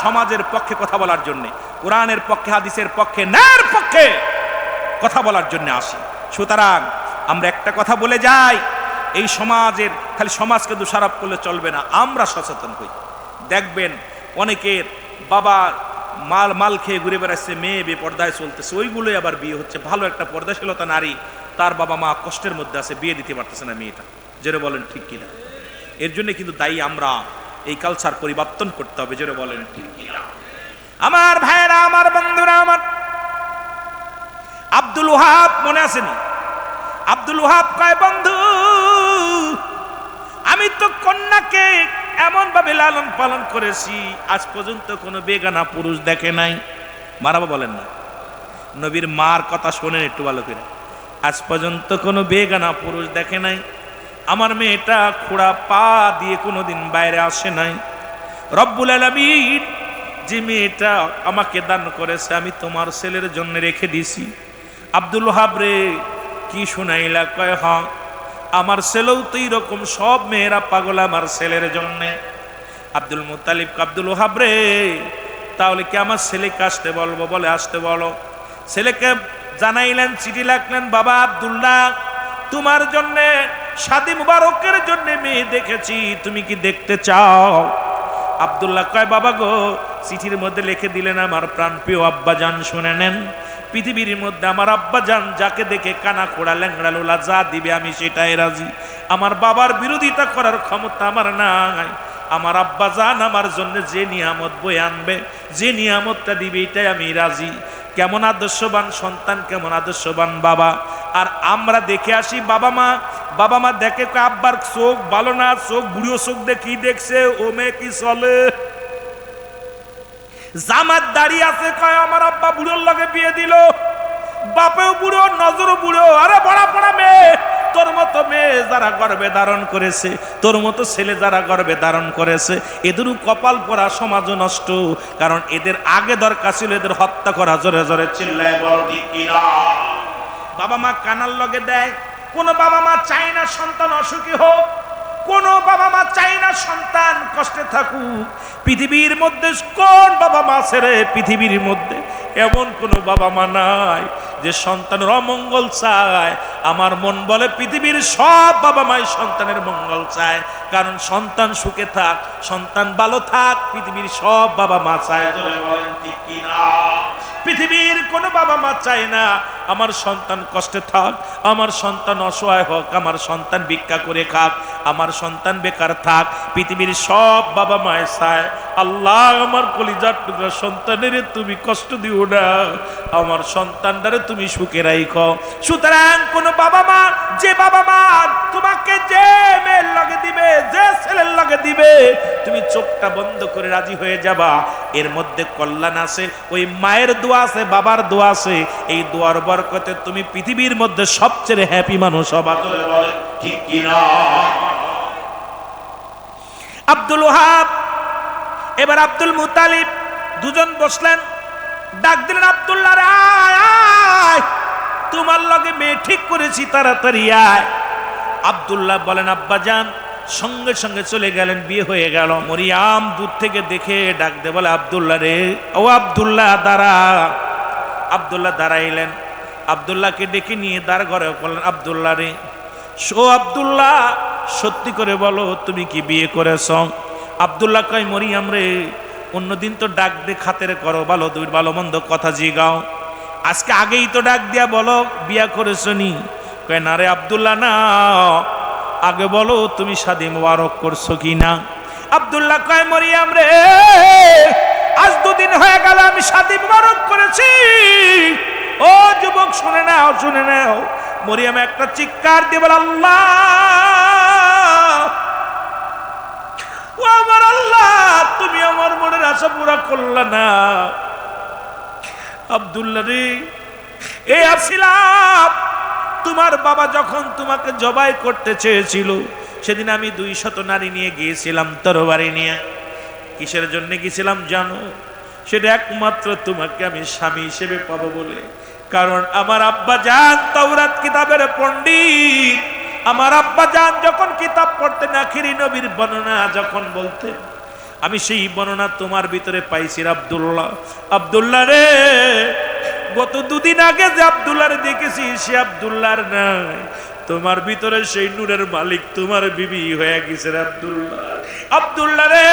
সমাজের পক্ষে কথা বলার জন্য, কোরআনের পক্ষে, হাদিসের পক্ষে, ন্যায়ের পক্ষে কথা বলার জন্য আসি। সুতরাং আমরা একটা কথা বলে যাই, এই সমাজের খালি সমাজকে দোষারোপ করলে চলবে না, আমরা সচেতন হই। দেখবেন অনেকের বাবা মাল খেয়ে ঘুরে বেড়াচ্ছে, মেয়ে বেপর্দায় চলতেছে, ওইগুলোই আবার বিয়ে হচ্ছে। ভালো একটা পর্দাশীলতা নারী, তার বাবা মা কষ্টের মধ্যে আছে, বিয়ে দিতে পারতেছে না মেয়েটা। জোরে বলেন ঠিক কিনা? এর জন্য কিন্তু দায়ী আমরা। এই কালচার পরিবর্তন করতে হবে। জোরে বলেন ঠিক কিনা? আমার ভাইরা, আমার বন্ধুরা, আমার আব্দুল ওয়াহাব মনে আসেনি? আব্দুল ওয়াহাব কয়, বন্ধু আমি তো কন্যাকে এমন ভাবে লালন পালন করেছি, আজ পর্যন্ত কোনো বেগানা পুরুষ দেখে নাই। মারাবা বলেন না, নবীর মার কথা শোনেন একটু ভালো করে। আজ পর্যন্ত কোনো বেগানা পুরুষ দেখে নাই। আমার মেয়েটা খোড়া পা দিয়ে কোনোদিন বাইরে আসে নাই। রব্বুল আলামিন যে মেয়েটা আমাকে দান করেছে, আমি তোমার ছেলের জন্য রেখে দিছি। আব্দুল ওয়াহাব রে, কি শুনাইলা? কয়, হ্যাঁ আমার ছেলেও তো এইরকম, সব মেয়েরা পাগল আমার ছেলের জন্য। আব্দুল মুত্তালিব, আব্দুল ওয়াহাব রে, তাহলে কি আমার ছেলেকে আসতে বলবো? বলে আসতে বলো। ছেলেকে জানাইলেন, চিঠি লিখলেন, বাবা আব্দুল্লাহ, তোমার জন্য শাদী মুবারকের জন্য মেয়ে দেখেছি, তুমি কি দেখতে চাও? আব্দুল্লাহ কয়, বাবা গো, চিঠির মধ্যে লিখে দিলেন আমার প্রাণপ্রিয় আব্বাজান, শুনে নেন, পৃথিবীর মধ্যে আমার আব্বাজান যাকে দেখে কানা খোড়া ল্যাংড়া লোলা যা দিবে আমি সেটাই রাজি। আমার বাবার বিরোধিতা করার ক্ষমতা আমার নাই। আমার আব্বাজান আমার জন্য যে নিয়ামত বয়ে আনবে, যে নিয়ামতটা দিবে, এটাই আমি রাজি। কেমন আদর্শবান সন্তান, কেমন আদর্শবান বাবা। আর আমরা দেখে আসি, বাবা মা দেখে আব্বার চোখ ভালো না, চোখ বুড়ো চোখ দেখি দেখছে, ও মেয়ে কি চলে। জামাত দাঁড়িয়ে আছে, কয় আমার আব্বা বুড়োর লগে বিয়ে দিল, বাপেও বুড়ো, নজরও বুড়ো। আরে বড়া পড়া মেয়ে, তোর মতো মেয়ে যারা গর্ভে ধারণ করেছে, তোর মতো ছেলে যারা গর্ভে ধারণ করেছে, এদেরও কপাল পরা, সমাজও নষ্ট। কারণ এদের আগে দরকার ছিল এদের হত্যা করা। জোরে জোরে চিল্লায় বল ঠিক কিনা? বাবা মা কানার লগে দেয়, কোন বাবা মা চায় না সন্তান অসুখী হোক, কোন বাবা মা চাই না সন্তান কষ্টে থাকুক। পৃথিবীর মধ্যে কোন বাবা মা ছেড়ে পৃথিবীর মধ্যে এমন কোন বাবা মা নাই যে সন্তানের অমঙ্গল চায়। আমার মন বলে পৃথিবীর সব বাবা মাই সন্তানের মঙ্গল চায়, কারণ সন্তান সুখে থাক, সন্তান ভালো থাক, পৃথিবীর সব বাবা মা চায়। বলেন ঠিক কিনা? পৃথিবীর কোন বাবা মা চায় না আমার সন্তান কষ্টে থাক, আমার সন্তান অসহায় হোক, আমার সন্তান ভিক্ষা করে খাক, আমার সন্তান বেকার থাক। পৃথিবীর সব বাবা মায় চায় আল্লাহ আমার কলিজার টুকরা সন্তানের তুমি কষ্ট দিও না, আমার সন্তানটারে তুমি সুখে রাখো। সুতরাং কোন বাবা মা, যে বাবা মা তোমাকে যে মেয়ের লগে দিবে, যে ছেলের লগে দিবে, তুমি চোখটা বন্ধ করে রাজি হয়ে যাবা, এর মধ্যে কল্যাণ আছে। ওই মায়ের দোয়া আছে, বাবার দোয়া আছে, এই দোয়ার বরকতে তুমি পৃথিবীর মধ্যে সবচেয়ে হ্যাপি মানুষ হবা। ঠিক কিনা? আব্দুল ওহাব এবার আব্দুল মুতালিব দুজন বসলেন, ডাক দিলেন আব্দুল্লাহ রে, আয় তোমার লগে মেয়ে ঠিক করেছি, তাড়াতাড়ি আয়। আব্দুল্লাহ বলেন আব্বাজান, সঙ্গে সঙ্গে চলে গেলেন, বিয়ে হয়ে গেল। মরিয়াম দূর থেকে দেখে ডাক দে বলে আব্দুল্লাহ রে, ও আব্দুল্লাহ দাঁড়া। আব্দুল্লাহ দাঁড়াইলেন, আব্দুল্লাহকে ডেকে নিয়ে দাঁড় ঘরে বললেন আব্দুল্লাহ রে, ও আব্দুল্লাহ সত্যি করে বলো তুমি কি বিয়ে করেছ? আব্দুল্লাহ কয় মরিয়াম রে, অন্যদিন তো ডাক দে খাতের করো, ভালো দুই ভালো মন্দ কথা জিগাও, আজকে আগেই তো ডাক দিয়া বলো বিয়া করেছো নি? কয় না রে আব্দুল্লাহ না, আগে বলো তুমি শাদী মুবারক করছো কি না? আব্দুল্লাহ কয় মরিয়াম রে, আজ দুদিন হয়ে গেল আমি শাদী মুবারক করেছি। ও যুবক শুনে নাও, শুনে নাও। মরিয়াম একটা চিৎকার দিয়ে বলে আল্লাহ, ও আমার আল্লাহ, তুমি আমার মনের আশা পুরা করলা না। আব্দুল্লাহ রে, এই আসিলাম তোমার বাবা যখন তোমাকে জবাই করতে চেয়েছিল, সেদিন আমি 200 নারী নিয়ে গিয়েছিলাম তরবারি নিয়ে। কিসের জন্য গিয়েছিলাম জানো? সেটা একমাত্র তোমাকে আমি স্বামী হিসেবে পাবো বলে। কারণ আমার আব্বা জান তাওরাত কিতাবের পণ্ডিত, আমার আব্বা জান যখন কিতাব পড়তেন আখিরি নবীর বর্ণনা যখন বলতেন, আমি সেই বর্ণনা তোমার ভিতরে পাইছি আব্দুল্লাহ। আব্দুল্লাহ রে, গত দুদিন আগে যে আব্দুল্লাহ রে দেখেছি সে আব্দুল্লাহর নাই, তোমার ভিতরে সেই নূরের মালিক তোমার বিবি হয়ে গেছে আব্দুল্লাহ। আব্দুল্লাহ রে,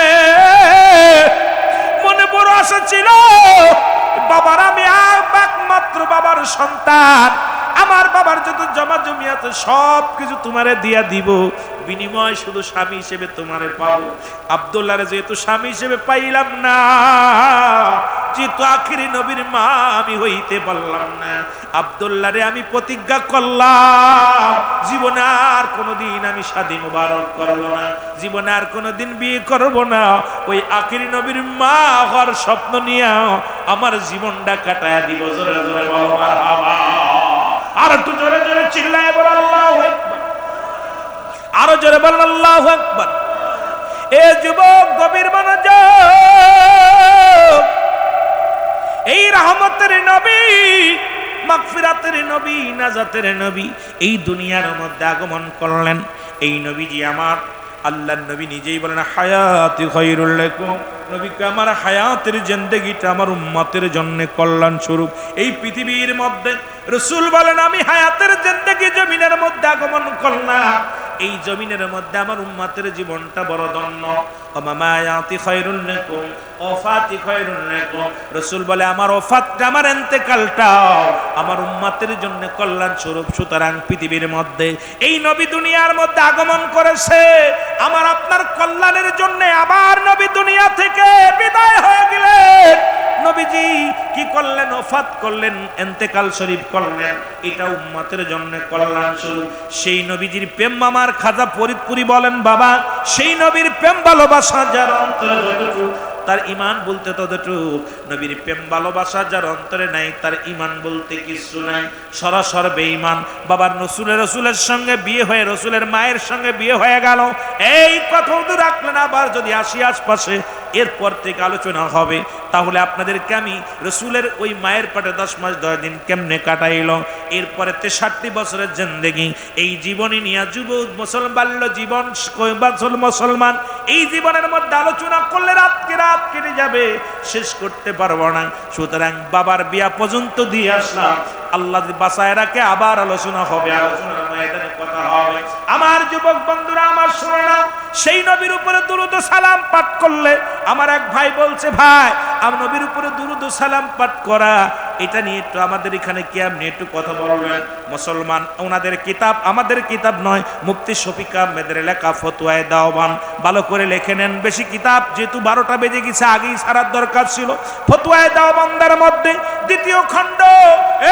মনে বড় আশা ছিল বাবার, আমি একমাত্র বাবার সন্তান, আমার বাবার যত জমা জমি আছে সব কিছু তোমারে দিয়া দিব, বিনিময় শুধু স্বামী হিসেবে তোমারে পাবো। আব্দুল্লাহ রে যেহেতু স্বামী হিসেবে পাইলাম না, যেহেতু আখিরি নবীর মা আমি হইতে পারলাম না, আব্দুল্লাহ রে আমি প্রতিজ্ঞা করলাম জীবনে আর কোনোদিন আমি শাদী মুবারক করব না, জীবনে আর কোনোদিন বিয়ে করব না। ওই আখিরি নবীর মা হওয়ার স্বপ্ন নিয়ে আমার জীবনটা কাটায় দিব। জোরে জোরে বলো মারহাবা। আর একটু জোরে জোরে চিল্লায় বল আল্লাহু আকবার। আরো জোরে বল আল্লাহু আকবার। এ যুবক গভীর মনোযোগ, এই রহমতের নবী, মাগফিরাতের নবী, নাজাতের নবী এই দুনিয়ার মধ্যে আগমন করলেন। এই নবীজি আমার আল্লাহর নবী নিজেই বলেন হায়াতি খায়রুল লাকুম, নবীকে আমার হায়াতের জিন্দেগিটা আমার উম্মতের জন্য কল্যাণ স্বরূপ। এই পৃথিবীর মধ্যে রাসূল বলেন আমি হায়াতের জিন্দেগি জমিনের মধ্যে আগমন করলাম, এই জমিনের মধ্যে আমার উম্মতের জীবনটা বড় ধন্য। ওমামায়াতি খায়রুল লাকুম, ওফাতি খায়রুল লাকুম, রাসূল বলে আমার ওফাতটা, আমার ইন্তেকালটা আমার উম্মতের জন্য কল্যাণ স্বরূপ। সুতরাং পৃথিবীর মধ্যে এই নবী দুনিয়ার মধ্যে আগমন করেছে আমার আপনার কল্যাণের জন্য। আবার নবী দুনিয়া থেকে বিদায় হয়ে গেলেন, নবীজি কি করলেন? ওফাত করলেন, ইন্তেকাল শরীফ করলেন, এটা উম্মতের জন্য কল্যাণ স্বরূপ। সেই নবীজির প্রেম আমার খাজা ফরিদপুরি বলেন বাবা, সেই নবীর প্রেম ভালোবাসা যার অন্তরে যতটুকু, তার ঈমান বলতে ততটুকু। নবীর প্রেম ভালোবাসা যার অন্তরে নাই, তার ঈমান বলতে কিছু নাই, সরাসর বেঈমান। বাবার রসুলের সঙ্গে বিয়ে হয়ে রসুলের মায়ের সঙ্গে বিয়ে হয়ে গেল, এই কথা রাখলেন। আবার যদি আসি আশপাশে, এরপর থেকে আলোচনা হবে, তাহলে আপনাদেরকে আমি রসুলের ওই মায়ের পেটে 10 মাস 10 দিন কেমনে কাটাইল, এরপরে 63 বছরের জিন্দেগি, এই জীবনী নিয়ে যুবক মুসলমান বাল্য জীবন মুসলমান এই জীবনের মধ্যে আলোচনা করলে রাতকে রাত কেটে যাবে, শেষ করতে পারবো না। সুতরাং বাবার বিয়া পর্যন্ত দিয়ে আসলাম, আল্লাহ বাঁচায় রাখে আবার আলোচনা হবে, আলোচনার ময়দানে কথা হবে। আমার যুবক বন্ধুরা আমার শুনে নাও, সেই নবীর উপরে দুরূদ ও সালাম পাঠ করলে, আমার এক ভাই বলছে ভাই আমার নবীর উপরে দুরূদ ও সালাম পাঠ করা এটা নিয়ে একটু আমাদের এখানে কি আপনি একটু কথা বলবেন। মুসলমান ওনাদের কিতাব আমাদের কিতাব নয়, মুফতি শফিক আহমেদের লেখা ফতোয়ায়ে দাওবান, ভালো করে লিখে নেন। বেশি কিতাব যেহেতু 12টা বেজে গেছে, আগেই সারার দরকার ছিল। ফতোয়ায়ে দাওবানদের মধ্যে 2য় খণ্ড,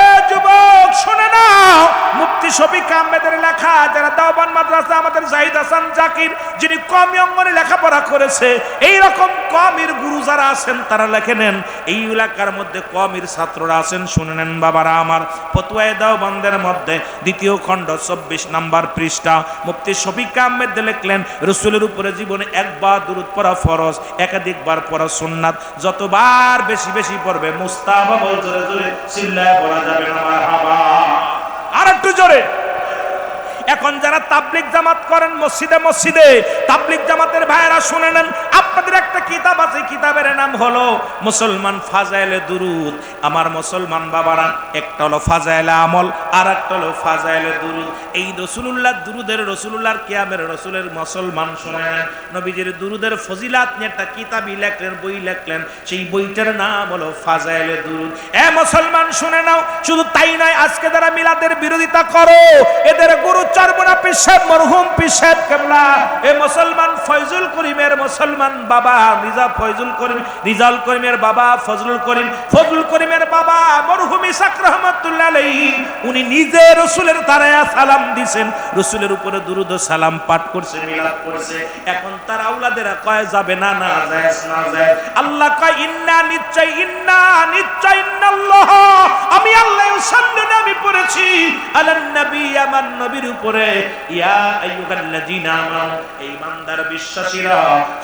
এ যুবক শুনে নাও, মুফতি শফিক আহমেদের লেখা, যারা দাওবান মাদ্রাসা আমাদের জাহিদ হাসান জাকির যিনি কওমি অঙ্গনে লেখাপড়া করেছে, এই রকম কওমির গুরু যারা আছেন তারা লিখে নেন। এই এলাকার মধ্যে কওমির ছাত্ররা আছেন, শুনে নেন বাবারা আমার। ফতোয়ায়ে দাওবানদের মধ্যে 2য় খণ্ড 24 নম্বর পৃষ্ঠা, মুফতি শফিক আহমেদ লিখলেন রাসূলের উপরে জীবনে একবার দুরূদ পড়া ফরজ, একাধিকবার পড়া সুন্নাত, যতবার বেশি বেশি পড়বে মুস্তাহাব। জোরে জোরে চিল্লায় পড়া যাবে না মারহাবা, আর একটু জোরে। এখন যারা তাবলিগ জামাত করেন মসজিদে মসজিদে, তাবলিগ জামাতের ভাইয়েরা শুনে নেন, আপনাদের একটা কিতাব আছে, কিতাবের নাম হলো মুসলমান ফাজাইলে দুরুদ। আমার মুসলমান বাবারা, একটা হলো ফাজাইলে আমল, আর একটা হলো ফাজাইলে দুরুদ। এই রাসূলুল্লাহ দুরুদের, রাসূলুল্লাহর কিয়ামের রাসূলের মুসলমান শুনে নেন, নবীজির দুরুদের ফজিলাত নিয়ে একটা কিতাবই লেখলেন, বই লেখলেন, সেই বইটার নাম হলো ফাজাইলে দুরুদ। এ মুসলমান শুনে নাও, শুধু তাই নয়, আজকে যারা মিলাদের বিরোধিতা করো, এদের গুরু চরমনা পীর সাহেব, মরহুম পীর সাহেব কেবলা, এ মুসলমান ফয়জুল করিমের মুসলমান বাবা মির্জা ফয়জুল করিম, রিজাল করিমের বাবা ফজলুল করিম, ফজলুল করিমের বাবা মরহুম ইসাক রাহমাতুল্লাহ আলাইহি, উনি নিজে রাসূলের তারায়া সালাম দিবেন, রাসূলের উপরে দুরূদ ও সালাম পাঠ করছে, মিলাদ করছে। এখন তার আওলাদেরা কয় যাবে না, না যায় না যায়। আল্লাহ কয় ইন্না নিশ্চয় ইন্নাল্লাহ, আমি আল্লাহ সাল্লাল্লাহু আমি পড়েছি আলান নবী, আমার নবীর উপরে, ইয়া আইয়ুহাল্লাযীনা আমানু, ঈমানদার বিশ্বাসীরা,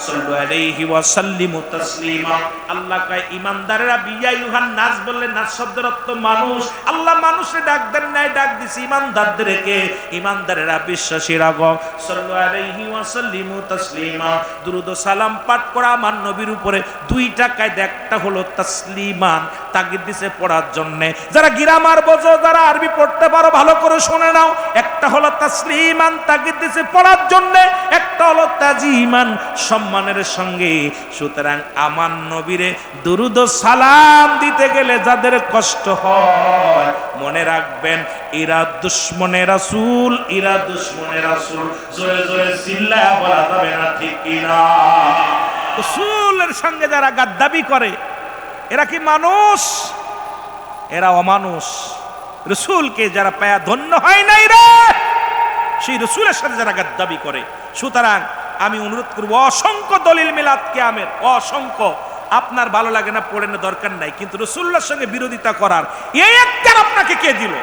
সাল্লু আলাইহি ওয়া সাল্লিমু তাসলিমা। আল্লাহ কয় ঈমানদাররা, বিয়া ইউহান নাস বললে নাস শব্দের অর্থ মানুষ, আল্লাহ মানুষে ডাক দেন নাই, ডাক দিছি ঈমানদারদেরকে, ঈমানদাররা বিশ্বাসীরা গো, সাল্লু আলাইহি ওয়া সাল্লিমু তাসলিমা। দুরূদ ও সালাম পাঠ করা আমার নবীর উপরে 2টা কায়দা, একটা হলো তাসলিমান, তাগিদ দিছে পড়ার জন্য। যারা গ্রামার বোঝো, যারা আরবি পড়তে পারো ভালো করে শুনে নাও, একটা হলো তাসলিমান, তাগিদ দিছে পড়ার জন্য, একটা হলো তাজিমান, সম্মানের সঙ্গে। সুতরাং আমার নবীরে দুরূদ ও সালাম দিতে গেলে যাদের কষ্ট হয়, মনে রাখবেন এরা দুশমনে রাসূল, এরা দুশমনে রাসূল। জোরে জোরে চিল্লায়া বলা যাবে না, ঠিক কিনা? রাসূলের সঙ্গে যারা গাদ্দাবি করে, এরা কি মানুষ? এরা অমানুষ। রাসূলকে যারা পায়া ধন্য হয় নাই রে, সেই রাসূলের সাথে যারা গাদ্দাবি করে। সুতরাং আমি অনুরোধ করব, অসংখ্য দলিল মিলাদ কিয়ামের, অসংখ্য, আপনার ভালো লাগে না পড়েন, দরকার নাই, কিন্তু রাসূলুল্লাহর সঙ্গে বিরোধিতা করার এই একটা আপনাকে কে দিল?